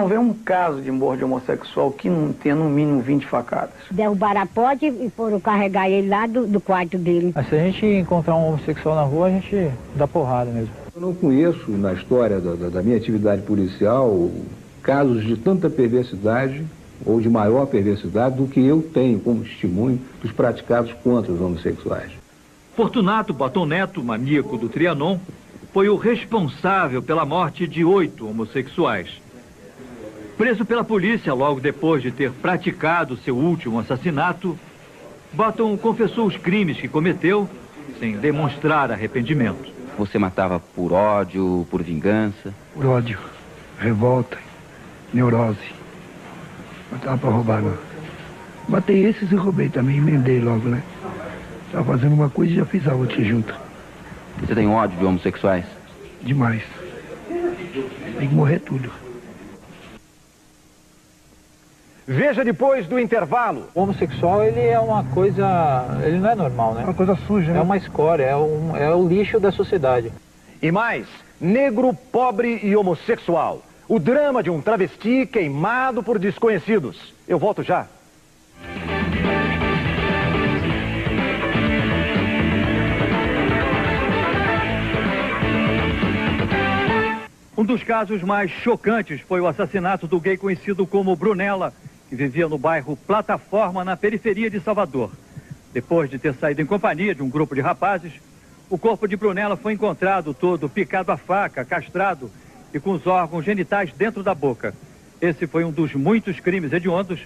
não vê um caso de morte de homossexual que não tenha no mínimo 20 facadas. Derrubaram a porta e foram carregar ele lá do quarto dele. Mas se a gente encontrar um homossexual na rua, a gente dá porrada mesmo. Eu não conheço, na história da minha atividade policial, casos de tanta perversidade ou de maior perversidade do que eu tenho como testemunho dos praticados contra os homossexuais. Fortunato Baton Neto, maníaco do Trianon, foi o responsável pela morte de 8 homossexuais. Preso pela polícia logo depois de ter praticado seu último assassinato, Baton confessou os crimes que cometeu sem demonstrar arrependimento. Você matava por ódio, por vingança? Por ódio, revolta, neurose. Não estava para roubar, não. Matei esses e roubei também, emendei logo, né? Estava fazendo uma coisa e já fiz a outra junto. Você tem ódio de homossexuais? Demais. Tem que morrer tudo. Veja depois do intervalo. O homossexual, ele é uma coisa... ele não é normal, né? É uma coisa suja, né? É uma escória, é o lixo da sociedade. E mais, negro, pobre e homossexual. O drama de um travesti queimado por desconhecidos. Eu volto já. Um dos casos mais chocantes foi o assassinato do gay conhecido como Brunella, que vivia no bairro Plataforma, na periferia de Salvador. Depois de ter saído em companhia de um grupo de rapazes, o corpo de Brunella foi encontrado todo picado a faca, castrado e com os órgãos genitais dentro da boca. Esse foi um dos muitos crimes hediondos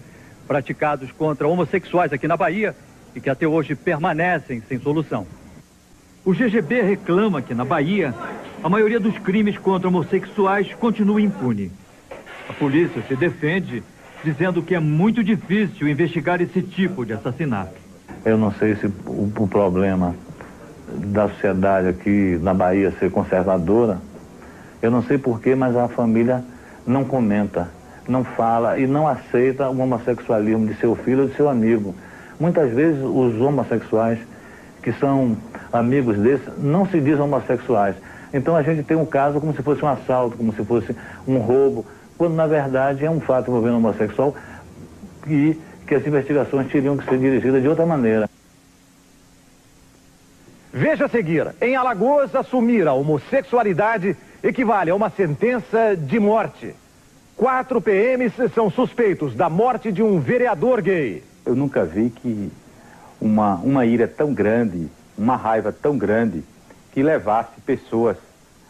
praticados contra homossexuais aqui na Bahia e que até hoje permanecem sem solução. O GGB reclama que na Bahia a maioria dos crimes contra homossexuais continua impune. A polícia se defende, dizendo que é muito difícil investigar esse tipo de assassinato. Eu não sei se o problema da sociedade aqui na Bahia ser conservadora, eu não sei porquê, mas a família não comenta, não fala e não aceita o homossexualismo de seu filho ou de seu amigo. Muitas vezes os homossexuais, que são amigos desses, não se dizem homossexuais. Então a gente tem um caso como se fosse um assalto, como se fosse um roubo, quando na verdade é um fato envolvendo homossexual e que as investigações teriam que ser dirigidas de outra maneira. Veja a seguir, em Alagoas, assumir a homossexualidade equivale a uma sentença de morte. 4 PMs são suspeitos da morte de um vereador gay. Eu nunca vi que uma ira tão grande, uma raiva tão grande, que levasse pessoas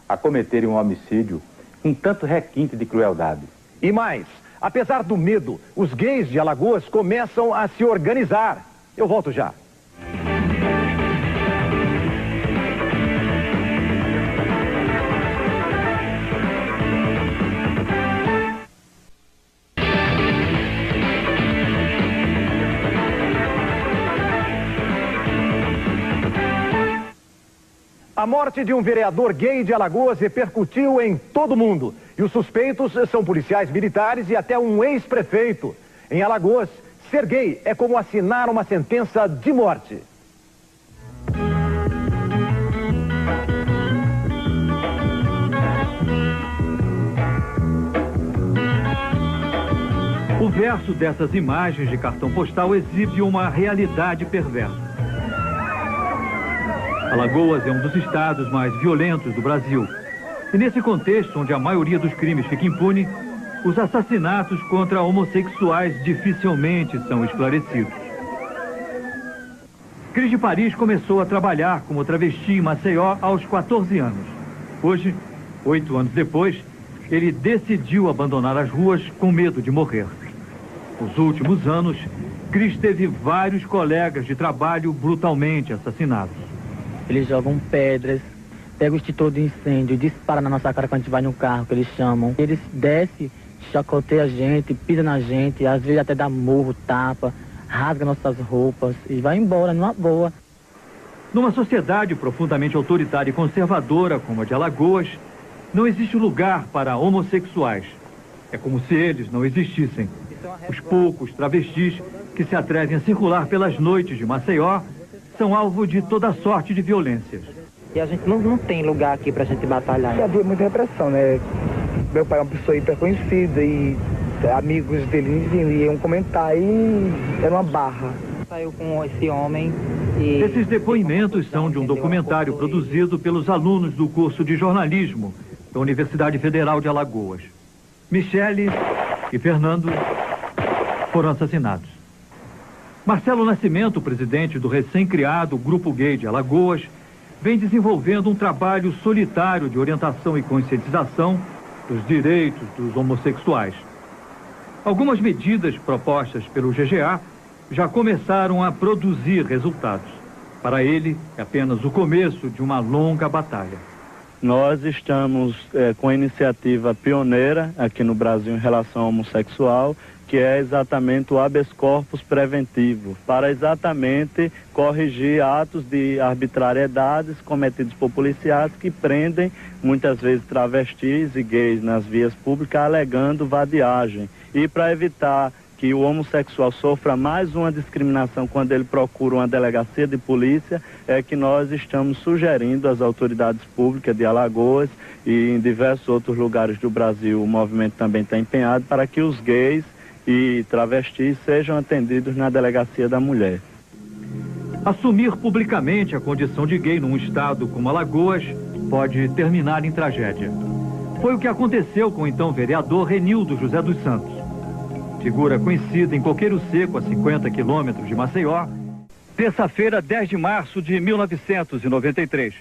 a cometerem um homicídio com tanto requinte de crueldade. E mais, apesar do medo, os gays de Alagoas começam a se organizar. Eu volto já. A morte de um vereador gay de Alagoas repercutiu em todo mundo. E os suspeitos são policiais militares e até um ex-prefeito. Em Alagoas, ser gay é como assinar uma sentença de morte. O verso dessas imagens de cartão postal exibe uma realidade perversa. Alagoas é um dos estados mais violentos do Brasil. E nesse contexto, onde a maioria dos crimes fica impune, os assassinatos contra homossexuais dificilmente são esclarecidos. Cris de Paris começou a trabalhar como travesti em Maceió aos 14 anos. Hoje, 8 anos depois, ele decidiu abandonar as ruas com medo de morrer. Nos últimos anos, Cris teve vários colegas de trabalho brutalmente assassinados. Eles jogam pedras, pegam o extintor de incêndio, disparam na nossa cara quando a gente vai no carro, que eles chamam. Eles descem, chacoteiam a gente, pisam na gente, às vezes até dá murro, tapa, rasga nossas roupas e vai embora, numa boa. Numa sociedade profundamente autoritária e conservadora como a de Alagoas, não existe lugar para homossexuais. É como se eles não existissem. Os poucos travestis que se atrevem a circular pelas noites de Maceió são alvo de toda sorte de violências. E a gente não tem lugar aqui pra gente batalhar. Havia muita repressão, né? Meu pai é uma pessoa hiper conhecida e amigos dele iam comentar e era uma barra. Saiu com esse homem e... Esses depoimentos são de um documentário produzido pelos alunos do curso de jornalismo da Universidade Federal de Alagoas. Michele e Fernando foram assassinados. Marcelo Nascimento, presidente do recém-criado Grupo Gay de Alagoas, vem desenvolvendo um trabalho solitário de orientação e conscientização dos direitos dos homossexuais. Algumas medidas propostas pelo GGA já começaram a produzir resultados. Para ele, é apenas o começo de uma longa batalha. Nós estamos com a iniciativa pioneira aqui no Brasil em relação ao homossexual, que é exatamente o habeas corpus preventivo, para exatamente corrigir atos de arbitrariedades cometidos por policiais que prendem muitas vezes travestis e gays nas vias públicas alegando vadiagem. E para evitar que o homossexual sofra mais uma discriminação quando ele procura uma delegacia de polícia, é que nós estamos sugerindo às autoridades públicas de Alagoas e em diversos outros lugares do Brasil, o movimento também está empenhado para que os gays e travestis sejam atendidos na delegacia da mulher. Assumir publicamente a condição de gay num estado como Alagoas pode terminar em tragédia. Foi o que aconteceu com o então vereador Renildo José dos Santos. Figura conhecida em Coqueiro Seco, a 50 quilômetros de Maceió, terça-feira, 10 de março de 1993.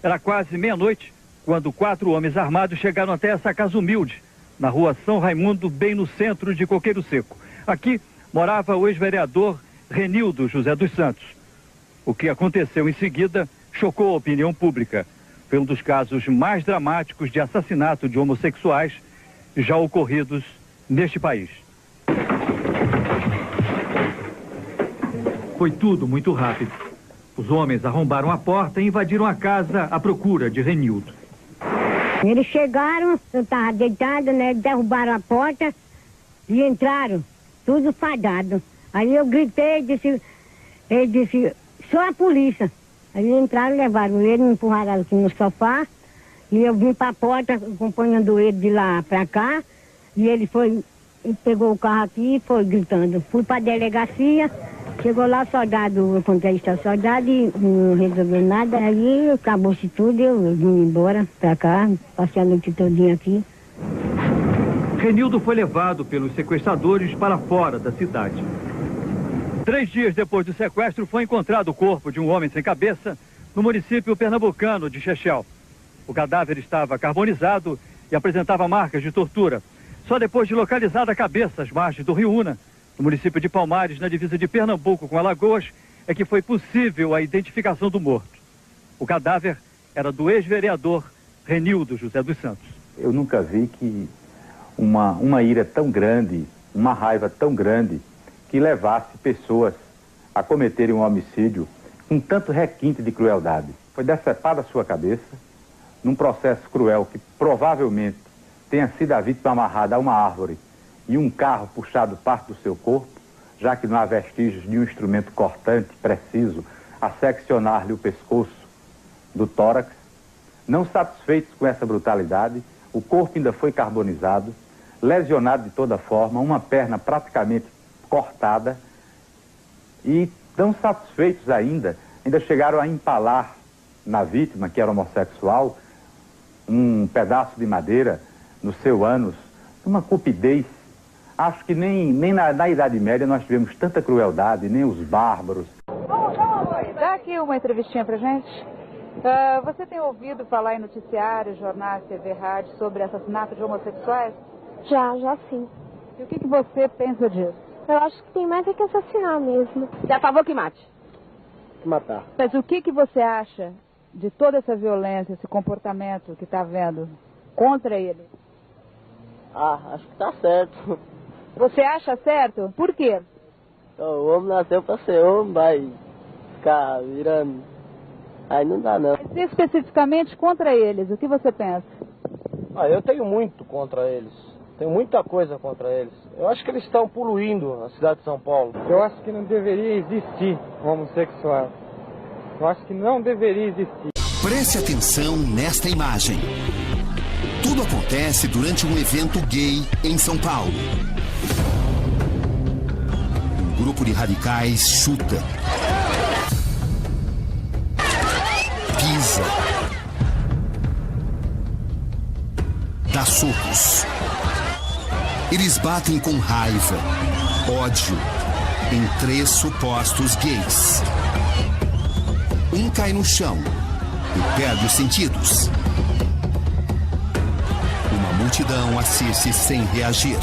Era quase meia-noite quando 4 homens armados chegaram até essa casa humilde, na rua São Raimundo, bem no centro de Coqueiro Seco. Aqui morava o ex-vereador Renildo José dos Santos. O que aconteceu em seguida chocou a opinião pública. Foi um dos casos mais dramáticos de assassinato de homossexuais já ocorridos neste país. Foi tudo muito rápido. Os homens arrombaram a porta e invadiram a casa à procura de Renildo. Eles chegaram, eu estava deitada, né? Derrubaram a porta e entraram, tudo fadado. Aí eu gritei, ele disse, sou a polícia. Aí entraram, levaram ele, me empurraram aqui no sofá. E eu vim para a porta, acompanhando ele de lá para cá. E ele pegou o carro aqui e foi gritando. Fui para a delegacia. Chegou lá o soldado, eu contei ao soldado e não resolveu nada. Aí acabou-se tudo, eu vim embora pra cá, passei a noite todinha aqui. Renildo foi levado pelos sequestradores para fora da cidade. 3 dias depois do sequestro, foi encontrado o corpo de um homem sem cabeça no município pernambucano de Chechel. O cadáver estava carbonizado e apresentava marcas de tortura. Só depois de localizada a cabeça às margens do Rio Una, no município de Palmares, na divisa de Pernambuco com Alagoas, é que foi possível a identificação do morto. O cadáver era do ex-vereador Renildo José dos Santos. Eu nunca vi que uma ira tão grande, uma raiva tão grande, que levasse pessoas a cometerem um homicídio com tanto requinte de crueldade. Foi decepada a sua cabeça, num processo cruel que provavelmente tenha sido a vítima amarrada a uma árvore e um carro puxado parte do seu corpo, já que não há vestígios de um instrumento cortante preciso a seccionar-lhe o pescoço do tórax. Não satisfeitos com essa brutalidade, o corpo ainda foi carbonizado, lesionado de toda forma, uma perna praticamente cortada, e tão satisfeitos ainda chegaram a empalar na vítima, que era homossexual, um pedaço de madeira no seu ânus, uma cupidez. Acho que nem na Idade Média nós tivemos tanta crueldade, nem os bárbaros. Dá aqui uma entrevistinha pra gente. Você tem ouvido falar em noticiários, jornais, TV, rádio sobre assassinato de homossexuais? Já sim. E o que você pensa disso? Eu acho que tem mais é que assassinar mesmo. Você é a favor que mate? Matar. Mas o que você acha de toda essa violência, esse comportamento que está vendo contra ele? Acho que tá certo. Você acha certo? Por quê? O homem nasceu pra ser homem, vai ficar virando. Aí não dá não. Mas especificamente contra eles, o que você pensa? Eu tenho muito contra eles. Tenho muita coisa contra eles. Eu acho que eles estão poluindo a cidade de São Paulo. Eu acho que não deveria existir homossexual. Eu acho que não deveria existir. Preste atenção nesta imagem. Tudo acontece durante um evento gay em São Paulo. Um grupo de radicais chuta, pisa, dá socos. Eles batem com raiva, ódio, em 3 supostos gays. Um cai no chão e perde os sentidos. Uma multidão assiste sem reagir.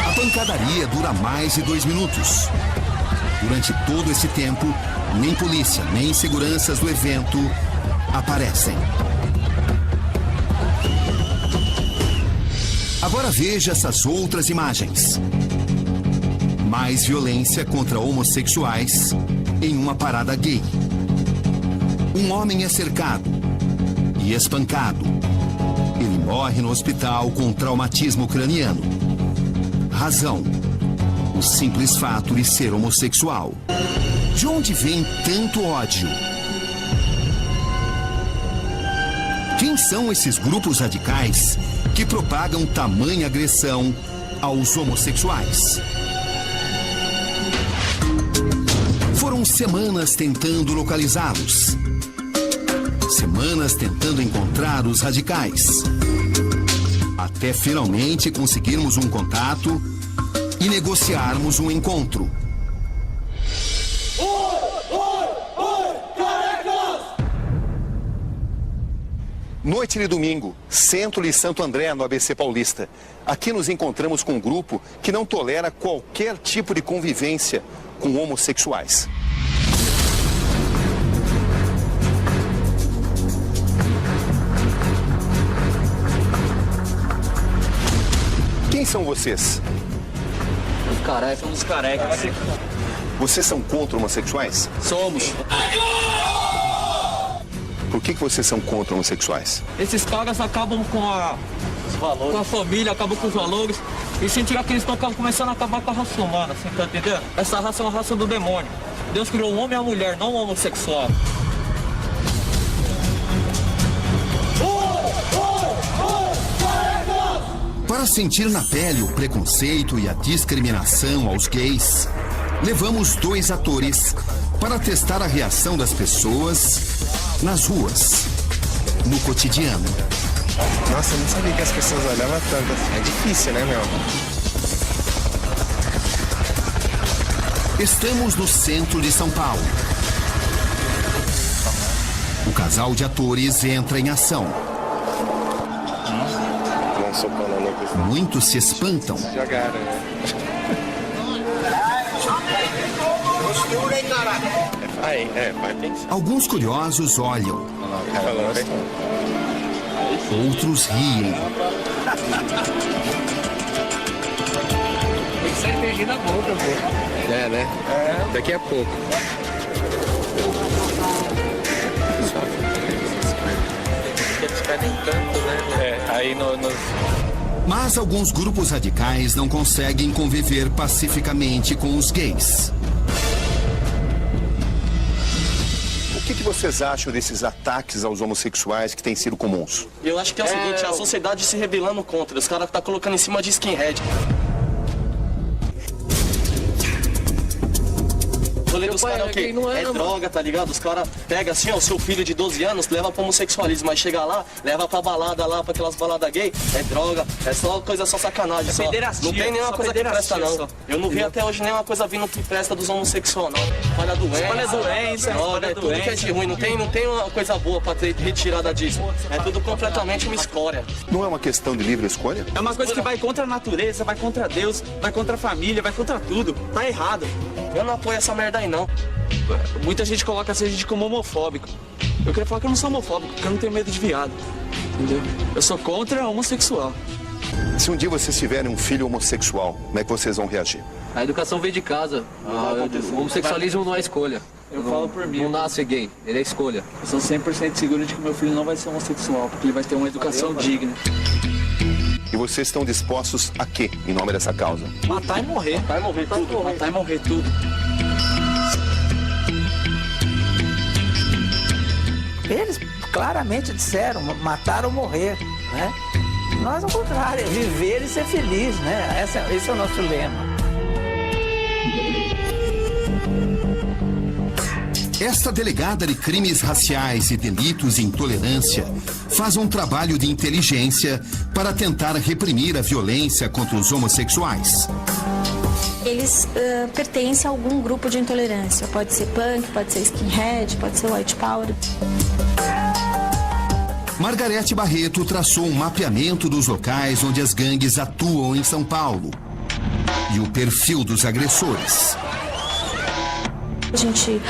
A pancadaria dura mais de 2 minutos. Durante todo esse tempo, nem polícia, nem seguranças do evento aparecem. Agora veja essas outras imagens. Mais violência contra homossexuais em uma parada gay. Um homem é cercado e espancado. Ele morre no hospital com traumatismo craniano. Razão: o simples fato de ser homossexual. De onde vem tanto ódio? Quem são esses grupos radicais que propagam tamanha agressão aos homossexuais? Foram semanas tentando localizá-los. Semanas tentando encontrar os radicais. Até finalmente conseguirmos um contato e negociarmos um encontro. Noite de domingo, centro de Santo André, no ABC Paulista. Aqui nos encontramos com um grupo que não tolera qualquer tipo de convivência com homossexuais. Quem são vocês? Os carecas. Somos carecas. Vocês são contra homossexuais? Somos. Por que vocês são contra homossexuais? Esses caras acabam com a família, acabam com os valores. E sem tirar que eles estão começando a acabar com a raça humana, você tá entendendo? Essa raça é uma raça do demônio. Deus criou o homem e a mulher, não o homossexual. Para sentir na pele o preconceito e a discriminação aos gays, levamos 2 atores para testar a reação das pessoas nas ruas, no cotidiano. Nossa, eu não sabia que as pessoas olhavam tanto. É difícil, né, meu? Estamos no centro de São Paulo. O casal de atores entra em ação. Muitos se espantam. Jogaram. Alguns curiosos olham. Outros riem. Tem cervejinha na boca, pô. É, né? É. Daqui a pouco. Eles pedem tanto, né? Aí nos... Mas alguns grupos radicais não conseguem conviver pacificamente com os gays. O que vocês acham desses ataques aos homossexuais que têm sido comuns? Eu acho que é o seguinte, é a sociedade se rebelando contra. Os caras estão colocando em cima de skinhead. O rolê dos caras é o quê? É droga, tá ligado? Os caras pegam assim, ó, o seu filho de 12 anos, leva pro homossexualismo, mas chega lá, leva pra balada lá, pra aquelas baladas gay, é droga, é só coisa, só sacanagem. Só. Não tem nenhuma coisa que presta, não. Eu não vi até hoje nenhuma coisa vindo que presta dos homossexuais, não. Espalha doença, droga, é tudo que é de ruim, não tem uma coisa boa pra ter retirada disso. É tudo completamente uma escória. Não é uma questão de livre escolha? É uma coisa que vai contra a natureza, vai contra Deus, vai contra a família, vai contra tudo. Tá errado. Eu não apoio essa merda aí, não. Muita gente coloca essa gente como homofóbico. Eu queria falar que eu não sou homofóbico, porque eu não tenho medo de viado. Entendeu? Eu sou contra homossexual. Se um dia vocês tiverem um filho homossexual, como é que vocês vão reagir? A educação vem de casa. O homossexualismo não é escolha. Eu falo por mim. Não nasce gay, ele é escolha. Eu sou 100% seguro de que meu filho não vai ser homossexual, porque ele vai ter uma educação digna. E vocês estão dispostos a quê, em nome dessa causa? Matar e morrer. Matar e morrer tudo. Matar e morrer tudo. Eles claramente disseram, matar ou morrer, né? Nós, ao contrário, é viver e ser feliz, né? Esse é o nosso lema. Esta delegada de crimes raciais e delitos de intolerância faz um trabalho de inteligência para tentar reprimir a violência contra os homossexuais. Eles pertencem a algum grupo de intolerância. Pode ser punk, pode ser skinhead, pode ser white power. Margarete Barreto traçou um mapeamento dos locais onde as gangues atuam em São Paulo e o perfil dos agressores. A gente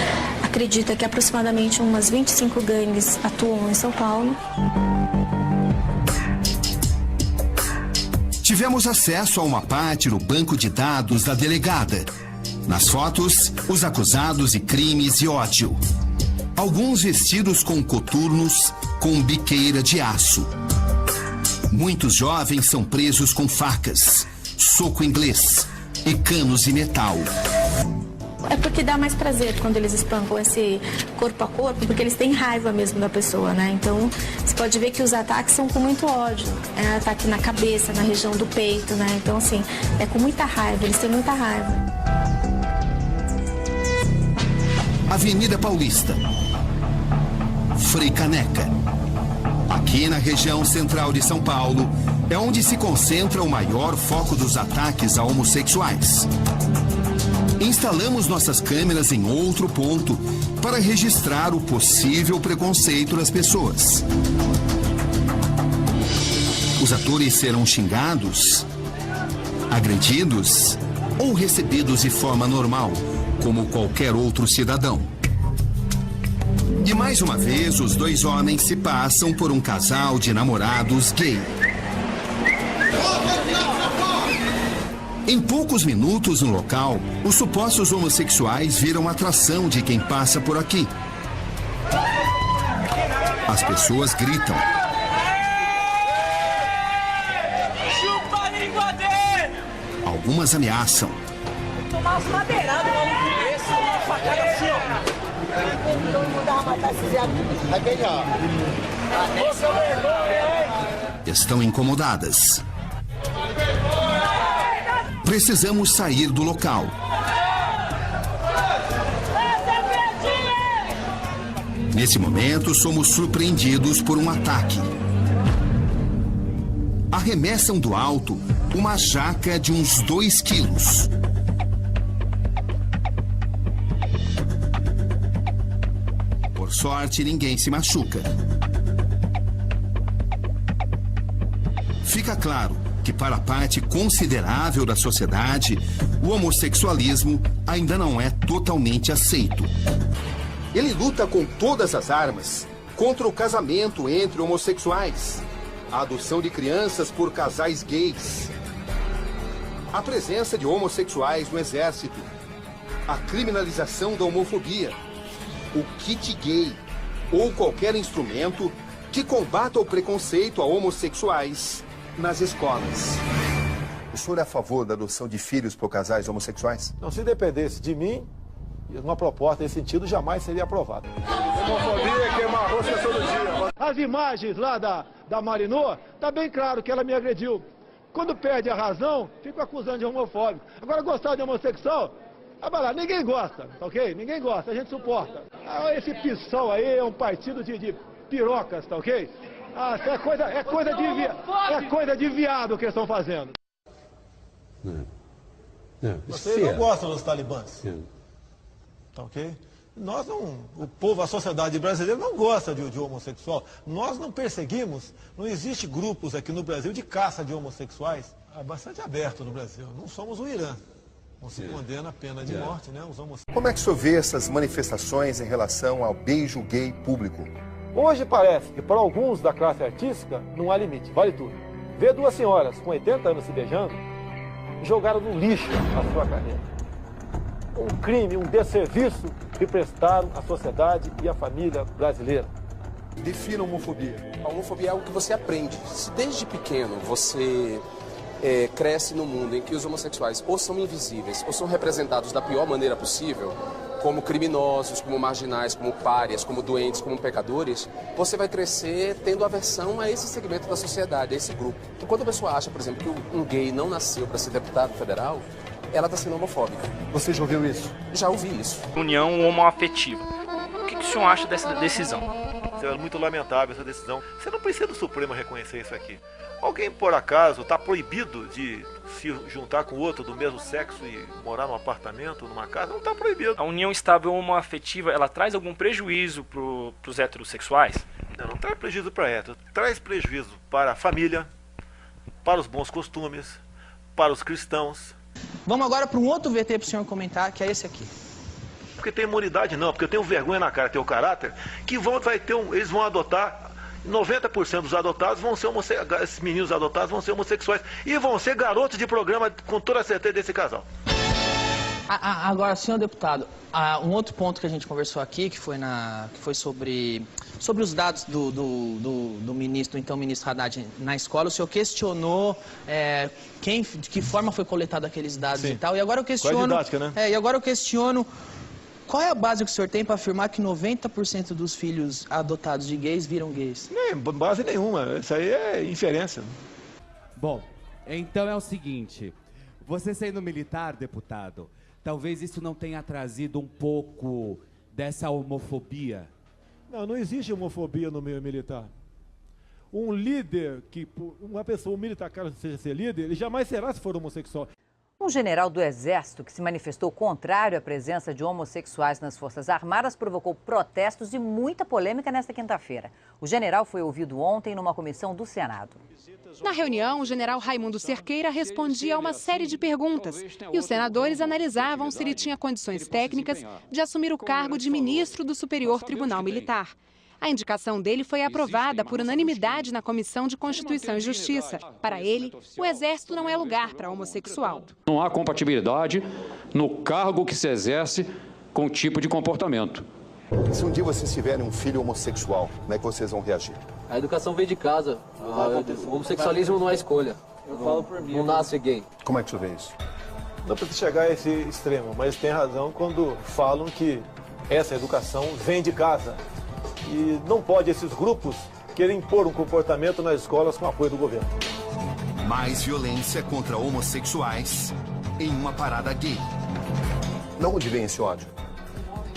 acredita que aproximadamente umas 25 gangues atuam em São Paulo. Tivemos acesso a uma parte no banco de dados da delegada. Nas fotos, os acusados de crimes e ódio. Alguns vestidos com coturnos com biqueira de aço. Muitos jovens são presos com facas, soco inglês e canos de metal. É porque dá mais prazer quando eles espancam esse corpo a corpo, porque eles têm raiva mesmo da pessoa, né? Então, você pode ver que os ataques são com muito ódio. É ataque na cabeça, na região do peito, né? Então, assim, é com muita raiva, eles têm muita raiva. Avenida Paulista. Frei Caneca. Aqui na região central de São Paulo, é onde se concentra o maior foco dos ataques a homossexuais. Instalamos nossas câmeras em outro ponto para registrar o possível preconceito das pessoas. Os atores serão xingados, agredidos ou recebidos de forma normal, como qualquer outro cidadão. E mais uma vez, os dois homens se passam por um casal de namorados gay. Em poucos minutos no local, os supostos homossexuais viram atração de quem passa por aqui. As pessoas gritam. Chupa a língua dele! Algumas ameaçam. Tomar umas madeiradas, maluco desse, uma facada assim, ó. Estão incomodadas. Precisamos sair do local. Nesse momento, somos surpreendidos por um ataque. Arremessam do alto uma jaca de uns 2 quilos. Por sorte, ninguém se machuca. Fica claro que para parte considerável da sociedade, o homossexualismo ainda não é totalmente aceito. Ele luta com todas as armas contra o casamento entre homossexuais, a adoção de crianças por casais gays, a presença de homossexuais no exército, a criminalização da homofobia, o kit gay ou qualquer instrumento que combata o preconceito a homossexuais nas escolas. O senhor é a favor da adoção de filhos por casais homossexuais? Não, se dependesse de mim, uma proposta nesse sentido jamais seria aprovada. Homofobia, queimar rosca todo dia. As imagens lá da Marinô, tá bem claro que ela me agrediu. Quando perde a razão, fico acusando de homofóbico. Agora, gostar de homossexual, ninguém gosta, tá ok? Ninguém gosta, a gente suporta. Esse PSOL aí é um partido de pirocas, tá ok? É coisa de viado que eles estão fazendo. Vocês não gostam dos talibãs. Tá ok? Nós não, o povo, a sociedade brasileira não gosta de homossexual. Nós não perseguimos, não existe grupos aqui no Brasil de caça de homossexuais. É bastante aberto no Brasil. Não somos o Irã. Não se condena a pena de morte, né? Os homossexuais. Como é que o senhor vê essas manifestações em relação ao beijo gay público? Hoje parece que para alguns da classe artística não há limite, vale tudo. Ver 2 senhoras com 80 anos se beijando, jogaram no lixo a sua carreira. Um crime, um desserviço que prestaram à sociedade e à família brasileira. Defina a homofobia. A homofobia é algo que você aprende. Se desde pequeno você cresce num mundo em que os homossexuais ou são invisíveis ou são representados da pior maneira possível, como criminosos, como marginais, como párias, como doentes, como pecadores, você vai crescer tendo aversão a esse segmento da sociedade, a esse grupo. Então, quando a pessoa acha, por exemplo, que um gay não nasceu para ser deputado federal, ela está sendo homofóbica. Você já ouviu isso? Já ouvi isso. União homoafetiva. O que o senhor acha dessa decisão? É muito lamentável essa decisão. Você não precisa do Supremo reconhecer isso aqui. Alguém, por acaso, está proibido de se juntar com outro do mesmo sexo e morar num apartamento, numa casa? Não está proibido. A união estável homoafetiva, ela traz algum prejuízo para os heterossexuais? Não traz prejuízo para hétero. Traz prejuízo para a família, para os bons costumes, para os cristãos. Vamos agora para um outro VT para o senhor comentar, que é esse aqui. Porque tem imunidade não, porque eu tenho vergonha na cara, tem o caráter, que eles vão adotar, 90% dos adotados vão ser homossexuais, esses meninos adotados vão ser homossexuais, e vão ser garotos de programa com toda a certeza desse casal. Agora, senhor deputado, um outro ponto que a gente conversou aqui, que foi sobre os dados do ministro, então ministro Haddad, na escola, o senhor questionou de que forma foi coletado aqueles dados. Sim. E tal, e agora eu questiono... Qual a didática, né? E agora eu questiono... Qual é a base que o senhor tem para afirmar que 90% dos filhos adotados de gays viram gays? Nem base nenhuma, isso aí é inferência. Bom, então é o seguinte, você sendo militar, deputado, talvez isso não tenha trazido um pouco dessa homofobia? Não existe homofobia no meio militar. Um líder, um militar, caso seja ser líder, ele jamais será se for homossexual. Um general do Exército que se manifestou contrário à presença de homossexuais nas Forças Armadas provocou protestos e muita polêmica nesta quinta-feira. O general foi ouvido ontem numa comissão do Senado. Na reunião, o general Raimundo Cerqueira respondia a uma série de perguntas e os senadores analisavam se ele tinha condições técnicas de assumir o cargo de ministro do Superior Tribunal Militar. A indicação dele foi aprovada por unanimidade na Comissão de Constituição e Justiça. Para ele, o Exército não é lugar para homossexual. Não há compatibilidade no cargo que se exerce com o tipo de comportamento. Se um dia vocês tiverem um filho homossexual, como é que vocês vão reagir? A educação vem de casa. O homossexualismo não é escolha. Eu falo por mim. Não nasce gay. Como é que você vê isso? Não precisa chegar a esse extremo, mas tem razão quando falam que essa educação vem de casa. E não pode esses grupos querem impor um comportamento nas escolas com apoio do governo. Mais violência contra homossexuais em uma parada gay. De onde vem esse ódio?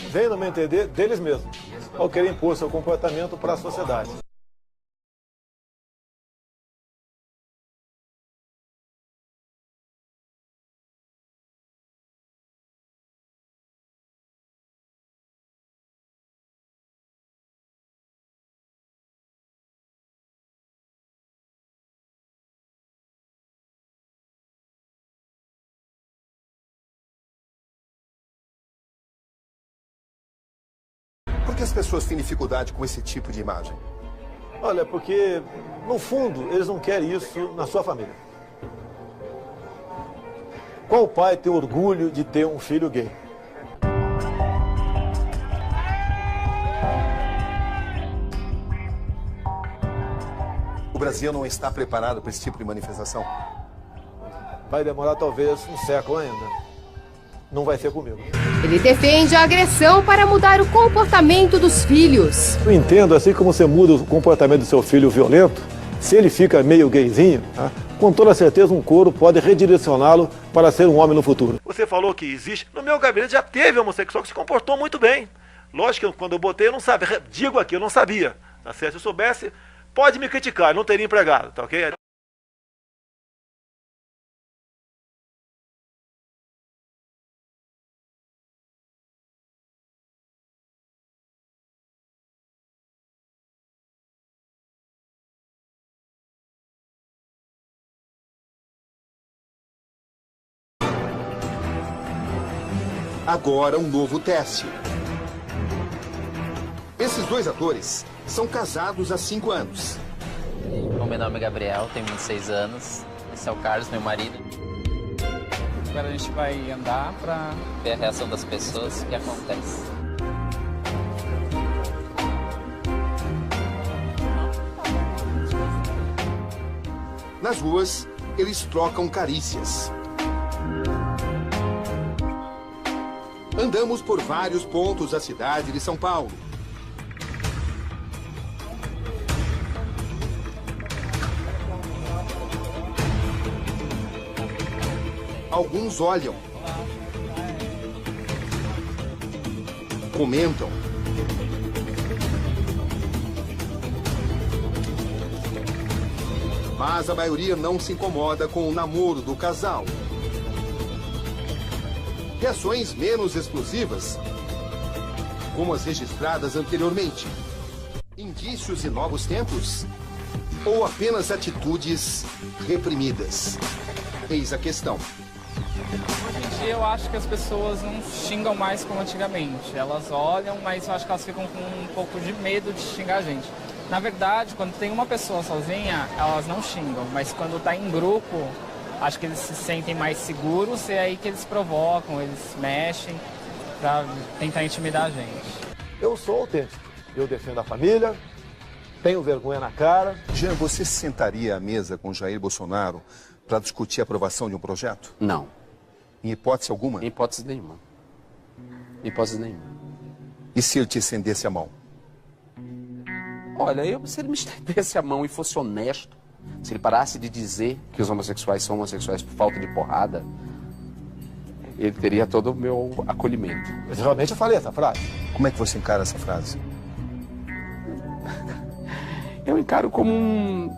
Vem, no meu entender, deles mesmos, ao querer impor seu comportamento para a sociedade. Por que as pessoas têm dificuldade com esse tipo de imagem? Olha, porque, no fundo, eles não querem isso na sua família. Qual pai tem orgulho de ter um filho gay? O Brasil não está preparado para esse tipo de manifestação? Vai demorar talvez um século ainda. Não vai ser comigo. Ele defende a agressão para mudar o comportamento dos filhos. Eu entendo, assim como você muda o comportamento do seu filho violento, se ele fica meio gayzinho, com toda certeza um coro pode redirecioná-lo para ser um homem no futuro. Você falou que existe. No meu gabinete já teve homossexual que se comportou muito bem. Lógico que quando eu botei eu não sabia. Digo aqui, eu não sabia. Tá certo? Se eu soubesse, pode me criticar, eu não teria empregado, tá ok? Agora um novo teste. Esses dois atores são casados há 5 anos. O meu nome é Gabriel, tenho 26 anos. Esse é o Carlos, meu marido. Agora a gente vai andar para ver a reação das pessoas, o que acontece. Nas ruas, eles trocam carícias. Andamos por vários pontos da cidade de São Paulo. Alguns olham, comentam, mas a maioria não se incomoda com o namoro do casal. Reações menos explosivas, como as registradas anteriormente. Indícios de novos tempos? Ou apenas atitudes reprimidas? Eis a questão. Hoje em dia eu acho que as pessoas não xingam mais como antigamente. Elas olham, mas eu acho que elas ficam com um pouco de medo de xingar a gente. Na verdade, quando tem uma pessoa sozinha, elas não xingam, mas quando está em grupo, acho que eles se sentem mais seguros e é aí que eles provocam, eles mexem para tentar intimidar a gente. Eu sou autêntico, eu defendo a família, tenho vergonha na cara. Jean, você se sentaria à mesa com Jair Bolsonaro para discutir a aprovação de um projeto? Não. Em hipótese alguma? Em hipótese nenhuma. Em hipótese nenhuma. E se ele te estendesse a mão? Olha, se ele me estendesse a mão e fosse honesto, se ele parasse de dizer que os homossexuais são homossexuais por falta de porrada, ele teria todo o meu acolhimento. Mas realmente eu falei essa frase. Como é que você encara essa frase? Eu encaro como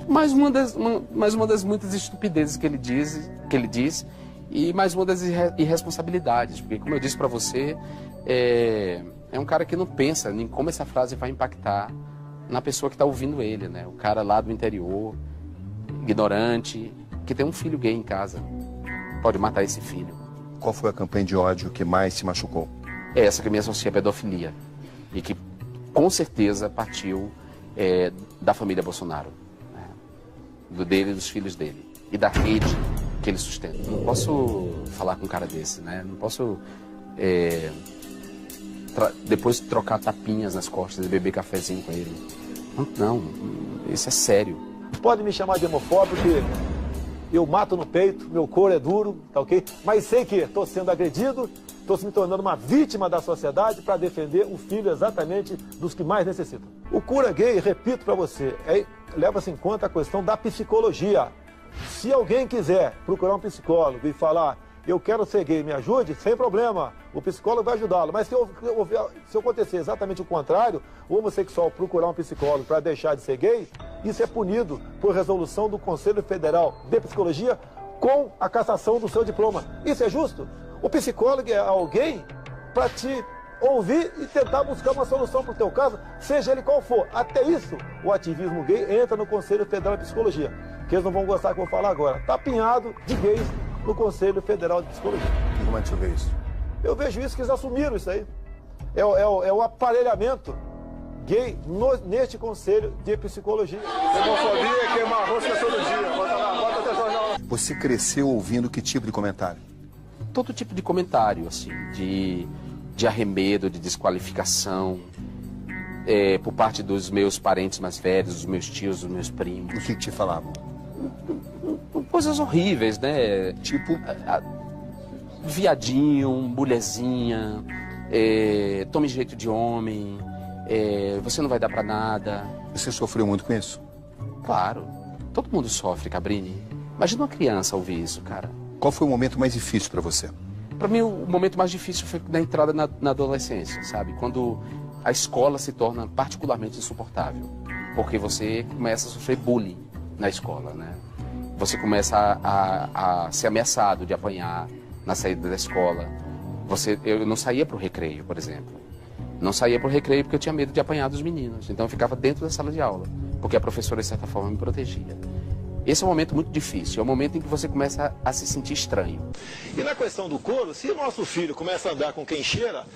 mais uma das muitas estupidezes que ele diz e mais uma das irresponsabilidades, porque como eu disse para você, é um cara que não pensa em como essa frase vai impactar na pessoa que está ouvindo ele, né? O cara lá do interior, ignorante, que tem um filho gay em casa, pode matar esse filho. Qual foi a campanha de ódio que mais te machucou? É essa que me associa à pedofilia e que com certeza partiu da família Bolsonaro, né? Dele e dos filhos dele e da rede que ele sustenta. Não posso falar com um cara desse, né? Não posso depois trocar tapinhas nas costas e beber cafezinho com ele. Não, isso é sério. Pode me chamar de homofóbico, porque eu mato no peito, meu couro é duro, tá ok? Mas sei que estou sendo agredido, estou me tornando uma vítima da sociedade para defender o filho exatamente dos que mais necessitam. O cura gay, repito para você, leva-se em conta a questão da psicologia. Se alguém quiser procurar um psicólogo e falar, eu quero ser gay, me ajude, sem problema, o psicólogo vai ajudá-lo. Mas se acontecer exatamente o contrário, o homossexual procurar um psicólogo para deixar de ser gay, isso é punido por resolução do Conselho Federal de Psicologia com a cassação do seu diploma. Isso é justo? O psicólogo é alguém para te ouvir e tentar buscar uma solução para o teu caso, seja ele qual for. Até isso, o ativismo gay entra no Conselho Federal de Psicologia, que eles não vão gostar que eu vou falar agora. Está apinhado de gays no Conselho Federal de Psicologia. E como é que você vê isso? Eu vejo isso, que eles assumiram isso aí. É o aparelhamento gay neste Conselho de Psicologia. Homofobia é queimar rosca todo dia. Bota lá, bota até jornal. Você cresceu ouvindo que tipo de comentário? Todo tipo de comentário, assim, de arremedo, de desqualificação, por parte dos meus parentes mais velhos, dos meus tios, dos meus primos. O que te falavam? Coisas horríveis, né? Tipo, viadinho, mulherzinha, tome jeito de homem, você não vai dar pra nada. Você sofreu muito com isso? Claro, todo mundo sofre, Cabrini. Imagina uma criança ouvir isso, cara. Qual foi o momento mais difícil pra você? Pra mim, o momento mais difícil foi na entrada na adolescência, sabe? Quando a escola se torna particularmente insuportável, porque você começa a sofrer bullying na escola, né? Você começa a ser ameaçado de apanhar na saída da escola. Eu não saía para o recreio, por exemplo. Não saía para o recreio porque eu tinha medo de apanhar dos meninos. Então eu ficava dentro da sala de aula, porque a professora, de certa forma, me protegia. Esse é um momento muito difícil, é um momento em que você começa a se sentir estranho. E na questão do couro, se o nosso filho começa a andar com quem cheira,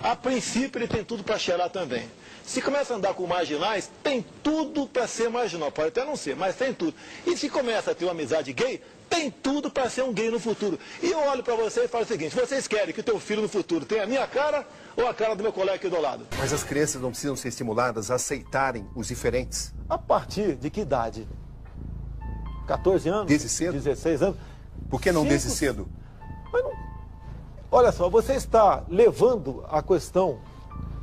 a princípio ele tem tudo para cheirar também. Se começa a andar com marginais, tem tudo para ser marginal. Pode até não ser, mas tem tudo. E se começa a ter uma amizade gay, tem tudo para ser um gay no futuro. E eu olho para vocês e falo o seguinte, vocês querem que o teu filho no futuro tenha a minha cara ou a cara do meu colega aqui do lado? Mas as crianças não precisam ser estimuladas a aceitarem os diferentes? A partir de que idade? 14 anos? Desde cedo? 16 anos? Por que não desde cedo? Olha só, você está levando a questão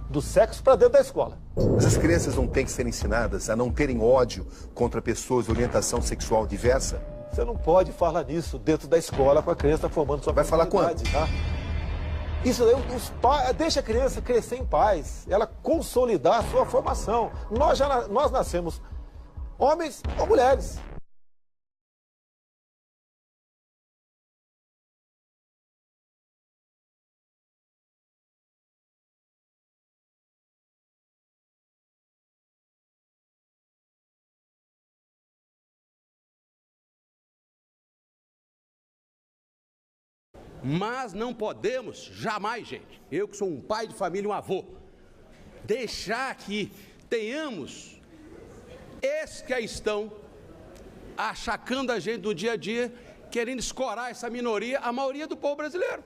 do sexo para dentro da escola. Mas as crianças não têm que ser ensinadas a não terem ódio contra pessoas de orientação sexual diversa? Você não pode falar nisso dentro da escola com a criança formando sua personalidade. Vai falar quando? Tá? Isso aí, deixa a criança crescer em paz, ela consolidar a sua formação. Nós nascemos homens ou mulheres. Mas não podemos jamais, gente, eu que sou um pai de família, um avô, deixar que tenhamos esses que aí estão achacando a gente do dia a dia, querendo escorar essa minoria, a maioria do povo brasileiro.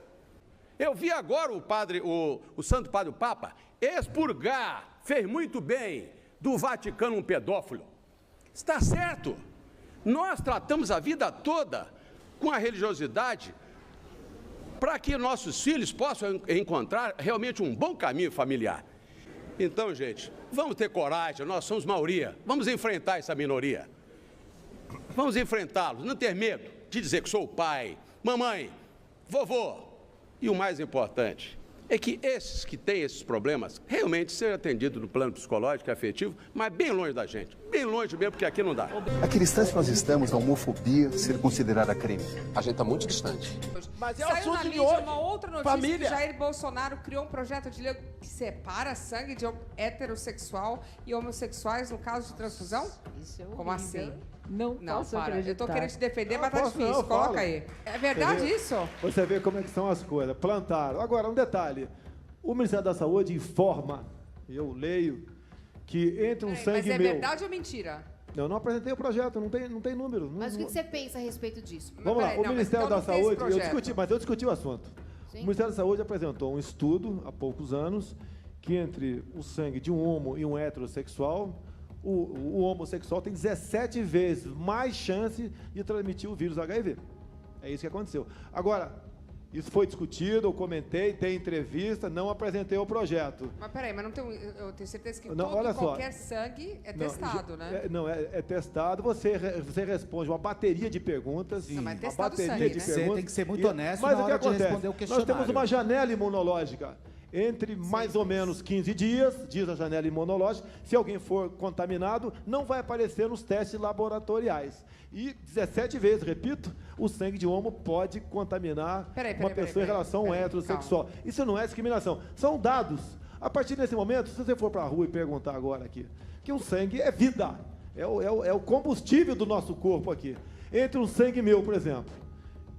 Eu vi agora o Santo Padre, o Papa, expurgar, fez muito bem, do Vaticano um pedófilo. Está certo. Nós tratamos a vida toda com a religiosidade para que nossos filhos possam encontrar realmente um bom caminho familiar. Então, gente, vamos ter coragem, nós somos maioria, vamos enfrentar essa minoria. Vamos enfrentá-los, não ter medo de dizer que sou o pai, mamãe, vovô. E o mais importante é que esses que têm esses problemas realmente sejam atendidos no plano psicológico e afetivo, mas bem longe da gente, bem longe mesmo, porque aqui não dá. A que distância nós estamos da homofobia ser considerada crime? A gente está muito distante. Mas é o assunto de hoje. Uma outra notícia que Jair Bolsonaro criou um projeto de lei que separa sangue de heterossexual e homossexuais no caso de transfusão? Isso é horrível. Como assim? Não posso acreditar. Eu tô querendo te defender, mas tá difícil. Coloca aí. É verdade isso? Você vê como é que são as coisas. Plantaram. Agora, um detalhe. O Ministério da Saúde informa, eu leio, que entre um sangue meu... Mas meu... é verdade ou mentira? Eu não apresentei o projeto, não tem número. Mas o que você pensa a respeito disso? Vamos lá, o Ministério da Saúde, eu discuti o assunto. Sim. O Ministério da Saúde apresentou um estudo, há poucos anos, que entre o sangue de um homo e um heterossexual, o homossexual tem 17 vezes mais chance de transmitir o vírus HIV. É isso que aconteceu. Agora, isso foi discutido, eu comentei, tem entrevista, não apresentei o projeto. Mas peraí, mas não tem, eu tenho certeza que qualquer sangue é testado, né? É testado, você responde uma bateria de perguntas. Sim. Não, mas é uma bateria sangue, de né? perguntas. Tem que ser muito honesto mas na hora de responder o questionário. Nós temos uma janela imunológica. Entre mais ou menos 15 dias, diz a janela imunológica, se alguém for contaminado, não vai aparecer nos testes laboratoriais. E 17 vezes, repito, o sangue de homo pode contaminar uma pessoa em relação ao heterossexual. Calma. Isso não é discriminação, são dados. A partir desse momento, se você for para a rua e perguntar agora aqui, que o sangue é vida, é o combustível do nosso corpo aqui. Entre um sangue meu, por exemplo,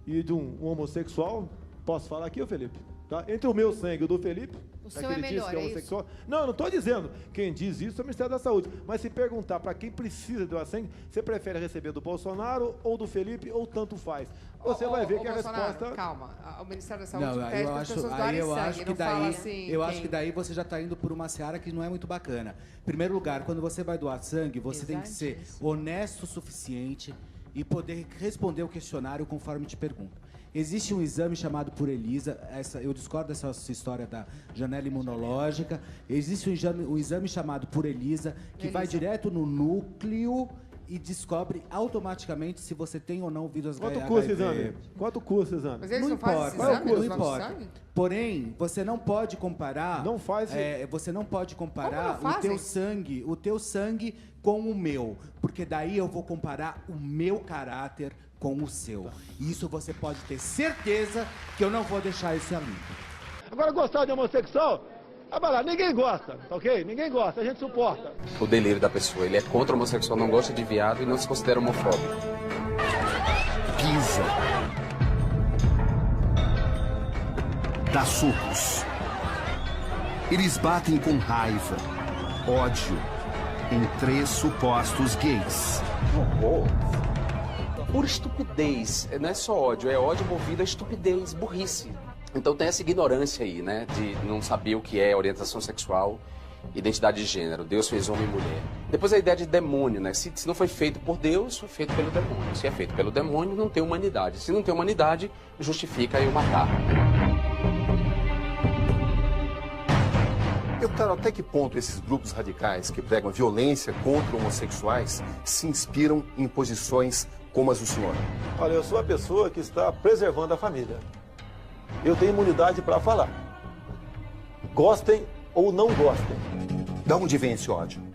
e de um homossexual, posso falar aqui, ô Felipe? Tá? Entre o meu sangue e o do Felipe, o seu é melhor, que é homossexual. Não, não estou dizendo. Quem diz isso é o Ministério da Saúde. Mas se perguntar para quem precisa de doar sangue, você prefere receber do Bolsonaro ou do Felipe ou tanto faz? Você vai ver que a resposta... Calma, o Ministério da Saúde não, pede para as pessoas doarem sangue, não fala assim... Eu acho que daí você já está indo por uma seara que não é muito bacana. Em primeiro lugar, quando você vai doar sangue, você tem que ser honesto o suficiente e poder responder o questionário conforme te pergunta. Existe um exame chamado por ELISA, eu discordo dessa história da janela imunológica. Existe um exame chamado por ELISA, que vai direto no núcleo e descobre automaticamente se você tem ou não o vírus HIV. Quanto custa o exame? Quanto custa o exame? Mas eles não importa. Não importa. Porém, você não pode comparar. Não faz. Você não pode comparar o teu sangue com o meu, porque daí eu vou comparar o meu caráter com o seu. Isso você pode ter certeza que eu não vou deixar isso ali. Agora, gostar de homossexual? Vai lá, ninguém gosta, tá ok? Ninguém gosta, a gente suporta. O delírio da pessoa, ele é contra o homossexual, não gosta de viado e não se considera homofóbico. Pisa. Dá socos. Eles batem com raiva, ódio, em 3 supostos gays. Por estupidez, não é só ódio, é ódio movido a estupidez, burrice. Então tem essa ignorância aí, né, de não saber o que é orientação sexual, identidade de gênero, Deus fez homem e mulher. Depois a ideia de demônio, né, se não foi feito por Deus, foi feito pelo demônio. Se é feito pelo demônio, não tem humanidade. Se não tem humanidade, justifica eu matar. Deputado, até que ponto esses grupos radicais que pregam violência contra homossexuais se inspiram em posições como as do senhor? Olha, eu sou a pessoa que está preservando a família. Eu tenho imunidade para falar. Gostem ou não gostem. Da onde vem esse ódio?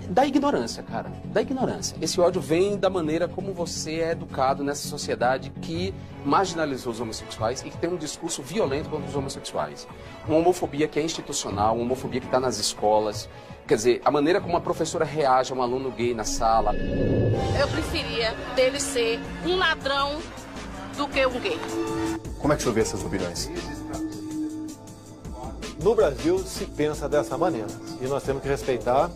Da ignorância, cara. Da ignorância. Esse ódio vem da maneira como você é educado nessa sociedade que marginalizou os homossexuais e que tem um discurso violento contra os homossexuais. Uma homofobia que é institucional, uma homofobia que está nas escolas. Quer dizer, a maneira como a professora reage a um aluno gay na sala. Eu preferia dele ser um ladrão do que um gay. Como é que o senhor vê essas opiniões? No Brasil se pensa dessa maneira e nós temos que respeitar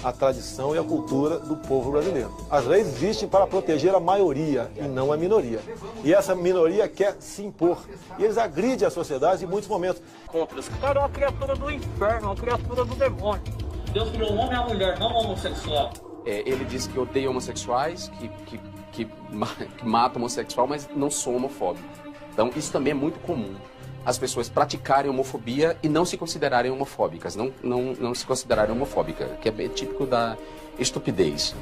a tradição e a cultura do povo brasileiro. As leis existem para proteger a maioria e não a minoria. E essa minoria quer se impor. E eles agridem a sociedade em muitos momentos. Contra os caras é uma criatura do inferno, uma criatura do demônio. Deus criou o homem e a mulher, não o homossexual. Ele diz que odeia homossexuais, que mata homossexual, mas não sou homofóbico. Então isso também é muito comum. As pessoas praticarem homofobia e não se considerarem homofóbicas, não se considerarem homofóbicas, que é bem típico da estupidez.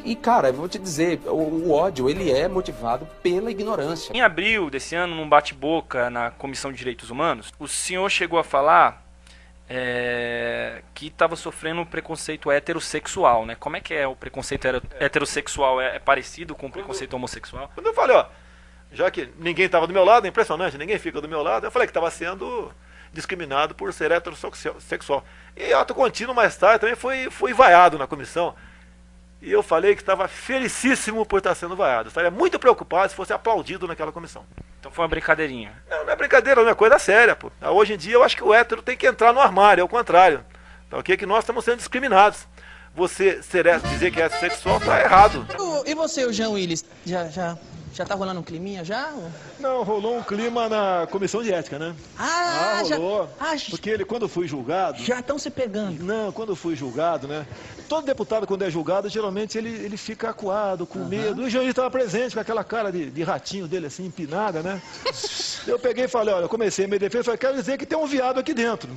E cara, eu vou te dizer, o ódio, ele é motivado pela ignorância. Em abril desse ano, num bate-boca na Comissão de Direitos Humanos, o senhor chegou a falar que estava sofrendo um preconceito heterossexual, né? Como é que é o preconceito heterossexual? É parecido com o preconceito homossexual? Quando eu falei, ó, já que ninguém estava do meu lado, é impressionante, ninguém fica do meu lado, eu falei que estava sendo discriminado por ser heterossexual. E ato contínuo, mais tarde, também fui vaiado na comissão. E eu falei que estava felicíssimo por estar sendo vaiado. Estaria muito preocupado se fosse aplaudido naquela comissão. Então foi uma brincadeirinha. Não é brincadeira, não é coisa séria, pô. Hoje em dia eu acho que o hétero tem que entrar no armário, é o contrário. Tá, ok? Que nós estamos sendo discriminados. Você dizer que é heterossexual está errado. E você, o Jean Willis, já tá rolando um climinha já? Não, rolou um clima na comissão de ética, né? Rolou. Porque quando fui julgado... Já estão se pegando. Não, quando eu fui julgado, né? Todo deputado, quando é julgado, geralmente ele fica acuado, com medo. E o Jean estava presente com aquela cara de ratinho dele, assim, empinada, né? Eu peguei e falei, olha, eu comecei a minha defesa, falei, quero dizer que tem um viado aqui dentro.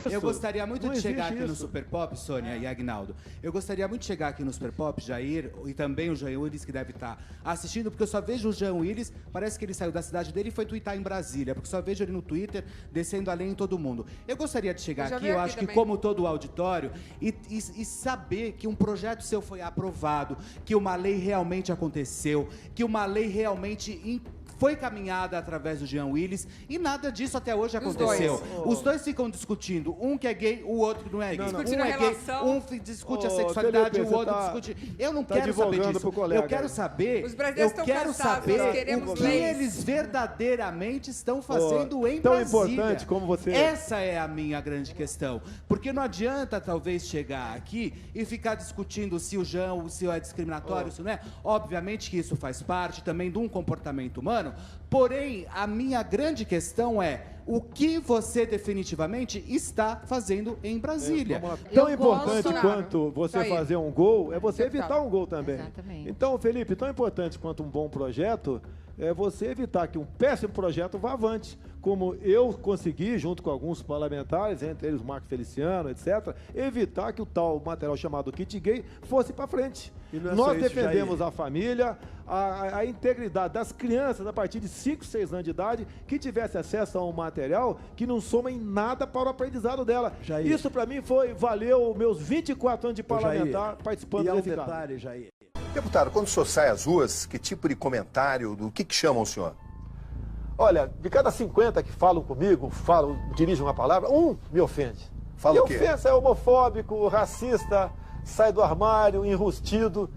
Eu gostaria muito de chegar aqui no Super Pop, Sônia e Agnaldo. Eu gostaria muito de chegar aqui no Super Pop, Jair, e também o Jean Willis, que deve estar assistindo, porque eu só vejo o Jean Willis, parece que ele saiu da cidade dele e foi twittar em Brasília, porque só vejo ele no Twitter, descendo além em todo mundo. Eu gostaria de chegar aqui, eu acho que como todo o auditório, e saber que um projeto seu foi aprovado, que uma lei realmente aconteceu, que uma lei realmente foi caminhada através do Jean Willis e nada disso até hoje aconteceu. Os dois ficam discutindo, um que é gay, o outro que não é gay. Discutindo um é gay, um discute a sexualidade, o outro discute... Eu não quero saber disso. Eu quero saber, o que eles verdadeiramente estão fazendo em Brasília. Tão importante como você... Essa é a minha grande questão. Porque não adianta, talvez, chegar aqui e ficar discutindo se o Jean, se é discriminatório, se não é. Obviamente que isso faz parte também de um comportamento humano. Porém, a minha grande questão é o que você definitivamente está fazendo em Brasília. Tão importante quanto você fazer um gol é você evitar um gol também. Exatamente. Então, Felipe, tão importante quanto um bom projeto é você evitar que um péssimo projeto vá avante. Como eu consegui, junto com alguns parlamentares, entre eles o Marco Feliciano, etc., evitar que o tal material chamado kit gay fosse para frente. Nós defendemos a família, a integridade das crianças a partir de 5, 6 anos de idade que tivesse acesso a um material que não soma em nada para o aprendizado dela. Jair. Isso para mim valeu meus 24 anos de parlamentar participando desse detalhe, Jair. Deputado, quando o senhor sai às ruas, que tipo de comentário, do que chamam o senhor? Olha, de cada 50 que falam comigo, dirigem uma palavra, um me ofende. Fala o quê? Ofensa é homofóbico, racista, sai do armário, enrustido.